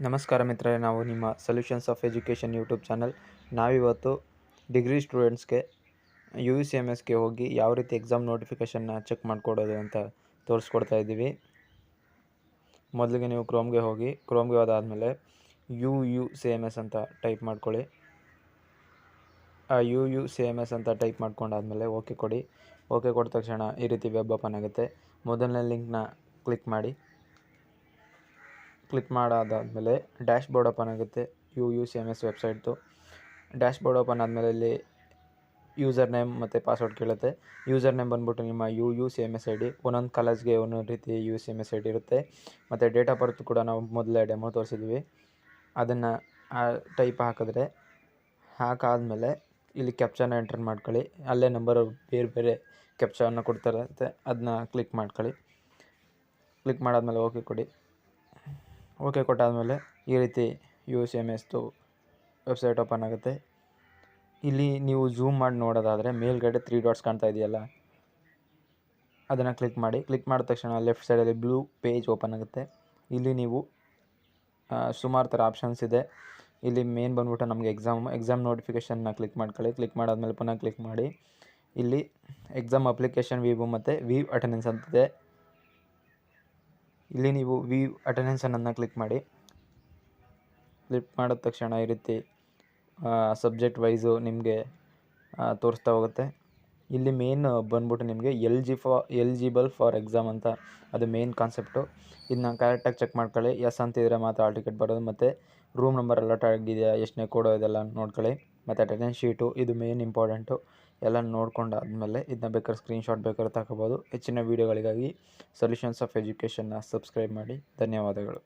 ನಮಸ್ಕಾರ ಮಿತ್ರರೇ, ನಾವು ನಿಮ್ಮ solutions of education YouTube channel. ನಾವಿವತ್ತು ಡಿಗ್ರಿ ಸ್ಟೂಡೆಂಟ್ಸ್ಗೆ UUCMSಗೆ ಹೋಗಿ ಯಾವ ರೀತಿ ಎಕ್ಸಾಮ್ ನೋಟಿಫಿಕೇಷನ್ನ ಚೆಕ್ ಮಾಡಿಕೊಡೋದು ಅಂತ ತೋರಿಸ್ಕೊಡ್ತಾ ಇದ್ದೀವಿ. ಮೊದಲಿಗೆ ನೀವು ಕ್ರೋಮ್ಗೆ ಹೋದಾದಮೇಲೆ UUCMS ಅಂತ ಟೈಪ್ ಮಾಡ್ಕೊಳ್ಳಿ. ಆ UUCMS ಅಂತ ಟೈಪ್ ಮಾಡ್ಕೊಂಡಾದಮೇಲೆ ಓಕೆ ಕೊಡಿ. ಓಕೆ ಕೊಟ್ಟ ತಕ್ಷಣ ಈ ರೀತಿ ವೆಬ್ ಓಪನ್ ಆಗುತ್ತೆ. ಮೊದಲನೇ ಲಿಂಕ್ನ ಕ್ಲಿಕ್ ಮಾಡಿ. ಕ್ಲಿಕ್ ಮಾಡಾದಾದಮೇಲೆ ಡ್ಯಾಶ್ ಬೋರ್ಡ್ ಓಪನ್ ಆಗುತ್ತೆ. UUCMS ವೆಬ್ಸೈಟ್ದು ಡ್ಯಾಶ್ ಬೋರ್ಡ್ ಓಪನ್ ಆದಮೇಲೆ ಇಲ್ಲಿ ಯೂಸರ್ ನೇಮ್ ಮತ್ತು ಪಾಸ್ವರ್ಡ್ ಕೇಳುತ್ತೆ. ಯೂಸರ್ ನೇಮ್ ಬಂದ್ಬಿಟ್ಟು ನಿಮ್ಮ UUCMS ID. ಒಂದೊಂದು ಕಾಲೇಜ್ಗೆ ಒಂದೊಂದು ರೀತಿ UUCMS ID ಇರುತ್ತೆ. ಮತ್ತು ಡೇಟ್ ಆಫ್ ಬರ್ತ್ ಕೂಡ ನಾವು ಮೊದಲೇ ಡೆಮೋ ತೋರಿಸಿದ್ವಿ. ಅದನ್ನು ಟೈಪ್ ಹಾಕಾದ್ಮೇಲೆ ಇಲ್ಲಿ ಕ್ಯಾಪ್ಚಾನ ಎಂಟರ್ ಮಾಡ್ಕೊಳ್ಳಿ. ಅಲ್ಲೇ ನಂಬರು ಬೇರೆ ಬೇರೆ ಕ್ಯಾಪ್ಚಾವನ್ನು ಕೊಡ್ತಾರಂತೆ, ಅದನ್ನ ಕ್ಲಿಕ್ ಮಾಡ್ಕೊಳ್ಳಿ. ಕ್ಲಿಕ್ ಮಾಡಾದ್ಮೇಲೆ ಓಕೆ ಕೊಡಿ. ಓಕೆ ಕೊಟ್ಟಾದಮೇಲೆ ಈ ರೀತಿ UUCMSದು ವೆಬ್ಸೈಟ್ ಓಪನ್ ಆಗುತ್ತೆ. ಇಲ್ಲಿ ನೀವು ಝೂಮ್ ಮಾಡಿ ನೋಡೋದಾದರೆ ಮೇಲ್ಗಡೆ 3 ಡಾಟ್ಸ್ ಕಾಣ್ತಾ ಇದೆಯಲ್ಲ, ಅದನ್ನು ಕ್ಲಿಕ್ ಮಾಡಿ. ಕ್ಲಿಕ್ ಮಾಡಿದ ತಕ್ಷಣ ಲೆಫ್ಟ್ ಸೈಡಲ್ಲಿ ಬ್ಲೂ ಪೇಜ್ ಓಪನ್ ಆಗುತ್ತೆ. ಇಲ್ಲಿ ನೀವು ಸುಮಾರು ಥರ ಆಪ್ಷನ್ಸ್ ಇದೆ. ಇಲ್ಲಿ ಮೇನ್ ಬಂದ್ಬಿಟ್ಟು ನಮಗೆ ಎಕ್ಸಾಮ್ ನೋಟಿಫಿಕೇಷನ್ನ ಕ್ಲಿಕ್ ಮಾಡ್ಕೊಳ್ಳಿ. ಕ್ಲಿಕ್ ಮಾಡಾದ್ಮೇಲೆ ಪುನಃ ಕ್ಲಿಕ್ ಮಾಡಿ. ಇಲ್ಲಿ ಎಕ್ಸಾಮ್ ಅಪ್ಲಿಕೇಶನ್ ವ್ಯೂ ಮತ್ತು ವ್ಯೂ ಅಟೆಂಡೆನ್ಸ್ ಅಂತಿದೆ. ಇಲ್ಲಿ ನೀವು ವ್ಯೂ ಅಟೆಂಡೆನ್ಸ್ ಅನ್ನೋದನ್ನ ಕ್ಲಿಕ್ ಮಾಡಿ. ಕ್ಲಿಕ್ ಮಾಡಿದ ತಕ್ಷಣ ಈ ರೀತಿ ಸಬ್ಜೆಕ್ಟ್ ವೈಸು ನಿಮಗೆ ತೋರಿಸ್ತಾ ಹೋಗುತ್ತೆ. ಇಲ್ಲಿ ಮೇನ್ ಬಂದ್ಬಿಟ್ಟು ನಿಮಗೆ ಎಲಿಜಿಬಲ್ ಫಾರ್ ಎಕ್ಸಾಮ್ ಅಂತ ಅದು ಮೇನ್ ಕಾನ್ಸೆಪ್ಟು. ಇದನ್ನ ಕರೆಕ್ಟಾಗಿ ಚೆಕ್ ಮಾಡ್ಕೊಳ್ಳಿ. ಎಸ್ ಅಂತಿದ್ರೆ ಮಾತ್ರ ಆಲ್ ಟಿಕೆಟ್ ಬರೋದು. ಮತ್ತು ರೂಮ್ ನಂಬರ್ ಅಲಾಟ್ ಆಗಿದೆಯಾ, ಎಷ್ಟನೇ ಕೋಡೋ ಇದೆಲ್ಲ ನೋಡ್ಕೊಳ್ಳಿ. ಮತ್ತು ಅಟೆಂಡೆನ್ಸ್ ಶೀಟು ಇದು ಮೇನ್ ಇಂಪಾರ್ಟೆಂಟು. ಎಲ್ಲ ನೋಡ್ಕೊಂಡಾದ್ಮೇಲೆ ಇದನ್ನ ಬೇಕಾದ್ರೆ ಸ್ಕ್ರೀನ್ಶಾಟ್ ಬೇಕಾದ್ರೆ ತಗೋಬೋದು. ಹೆಚ್ಚಿನ ವೀಡಿಯೋಗಳಿಗಾಗಿ ಸೊಲ್ಯೂಷನ್ಸ್ ಆಫ್ ಎಜುಕೇಷನ್ನ ಸಬ್ಸ್ಕ್ರೈಬ್ ಮಾಡಿ. ಧನ್ಯವಾದಗಳು.